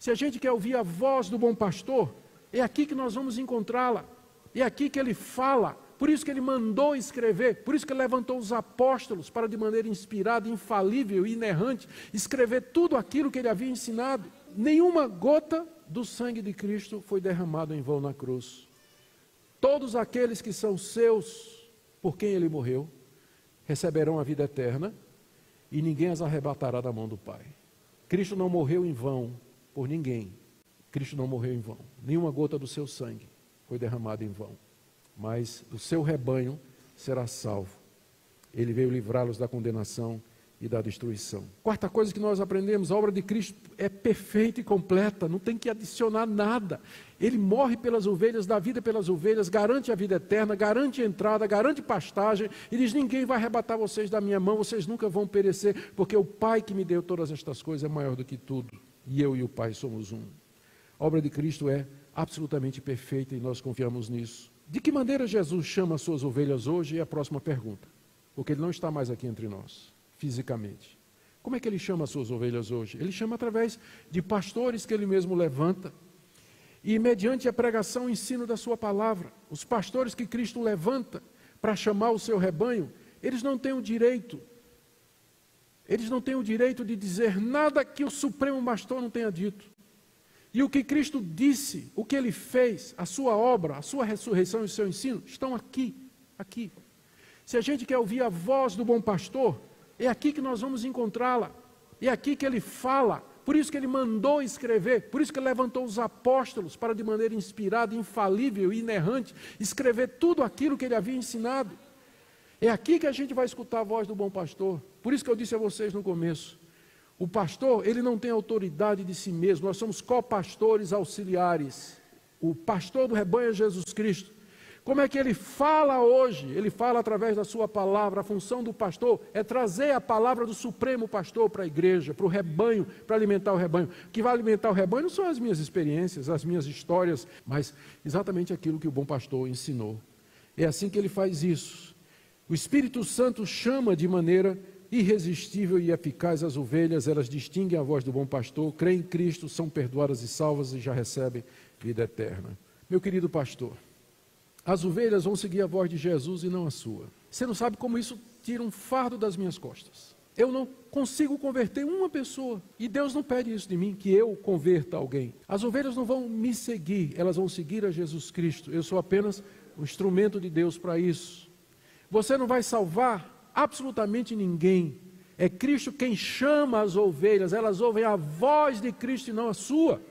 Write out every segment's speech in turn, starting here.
Se a gente quer ouvir a voz do bom pastor, é aqui que nós vamos encontrá-la. É aqui que ele fala. Por isso que ele mandou escrever, por isso que ele levantou os apóstolos para, de maneira inspirada, infalível e inerrante, escrever tudo aquilo que ele havia ensinado. Nenhuma gota do sangue de Cristo foi derramado em vão na cruz. Todos aqueles que são seus, por quem ele morreu, receberão a vida eterna e ninguém as arrebatará da mão do Pai. Cristo não morreu em vão por ninguém. Cristo não morreu em vão. Nenhuma gota do seu sangue foi derramada em vão. Mas o seu rebanho será salvo. Ele veio livrá-los da condenação e da destruição. Quarta coisa que nós aprendemos, a obra de Cristo é perfeita e completa, não tem que adicionar nada. Ele morre pelas ovelhas, dá vida pelas ovelhas, garante a vida eterna, garante a entrada, garante pastagem, e diz: ninguém vai arrebatar vocês da minha mão, vocês nunca vão perecer, porque o Pai que me deu todas estas coisas é maior do que tudo, e eu e o Pai somos um. A obra de Cristo é absolutamente perfeita e nós confiamos nisso. De que maneira Jesus chama as suas ovelhas hoje? É a próxima pergunta, porque ele não está mais aqui entre nós, fisicamente. Como é que ele chama as suas ovelhas hoje? Ele chama através de pastores que ele mesmo levanta, e mediante a pregação e ensino da sua palavra. Os pastores que Cristo levanta para chamar o seu rebanho, eles não têm o direito de dizer nada que o Supremo Pastor não tenha dito. E o que Cristo disse, o que ele fez, a sua obra, a sua ressurreição e o seu ensino, estão aqui. Se a gente quer ouvir a voz do bom pastor, é aqui que nós vamos encontrá-la. É aqui que ele fala. Por isso que ele mandou escrever, por isso que ele levantou os apóstolos para, de maneira inspirada, infalível e inerrante, escrever tudo aquilo que ele havia ensinado. É aqui que a gente vai escutar a voz do bom pastor. Por isso que eu disse a vocês no começo, o pastor, ele não tem autoridade de si mesmo, nós somos copastores auxiliares. O pastor do rebanho é Jesus Cristo. Como é que ele fala hoje? Ele fala através da sua palavra. A função do pastor é trazer a palavra do Supremo Pastor para a igreja, para o rebanho, para alimentar o rebanho. O que vai alimentar o rebanho não são as minhas experiências, as minhas histórias, mas exatamente aquilo que o bom pastor ensinou. É assim que ele faz isso. O Espírito Santo chama de maneira irresistível e eficaz as ovelhas, elas distinguem a voz do bom pastor, creem em Cristo, são perdoadas e salvas e já recebem vida eterna. Meu querido pastor, as ovelhas vão seguir a voz de Jesus e não a sua. Você não sabe como isso tira um fardo das minhas costas. Eu não consigo converter uma pessoa, e Deus não pede isso de mim, que eu converta alguém. As ovelhas não vão me seguir, elas vão seguir a Jesus Cristo. Eu sou apenas um instrumento de Deus para isso. Você não vai salvar absolutamente ninguém. É Cristo quem chama as ovelhas, elas ouvem a voz de Cristo e não a sua.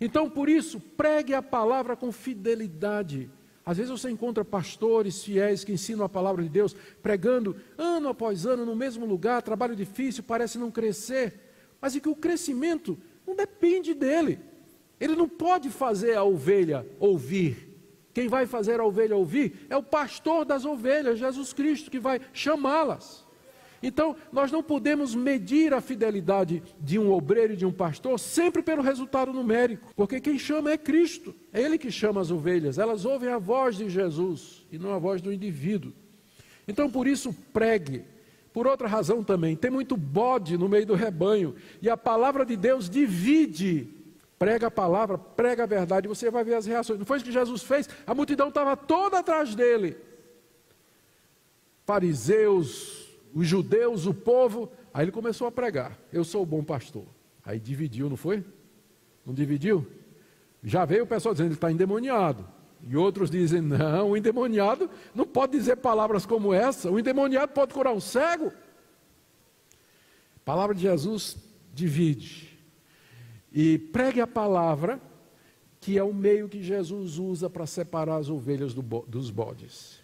Então, por isso, pregue a palavra com fidelidade. Às vezes você encontra pastores fiéis que ensinam a palavra de Deus, pregando ano após ano no mesmo lugar, trabalho difícil, parece não crescer, mas é que o crescimento não depende dele. Ele não pode fazer a ovelha ouvir. Quem vai fazer a ovelha ouvir é o pastor das ovelhas, Jesus Cristo, que vai chamá-las. Então, nós não podemos medir a fidelidade de um obreiro e de um pastor sempre pelo resultado numérico, porque quem chama é Cristo, é Ele que chama as ovelhas, elas ouvem a voz de Jesus e não a voz do indivíduo. Então, por isso, pregue. Por outra razão também, tem muito bode no meio do rebanho, e a palavra de Deus divide. Prega a palavra, prega a verdade, e você vai ver as reações. Não foi isso que Jesus fez? A multidão estava toda atrás dele. Fariseus, os judeus, o povo. Aí ele começou a pregar: eu sou o bom pastor. Aí dividiu, não foi? Não dividiu? Já veio o pessoal dizendo: ele está endemoniado. E outros dizem: não, o endemoniado não pode dizer palavras como essa. O endemoniado pode curar um cego. A palavra de Jesus divide. E pregue a palavra, que é o meio que Jesus usa para separar as ovelhas dos bodes.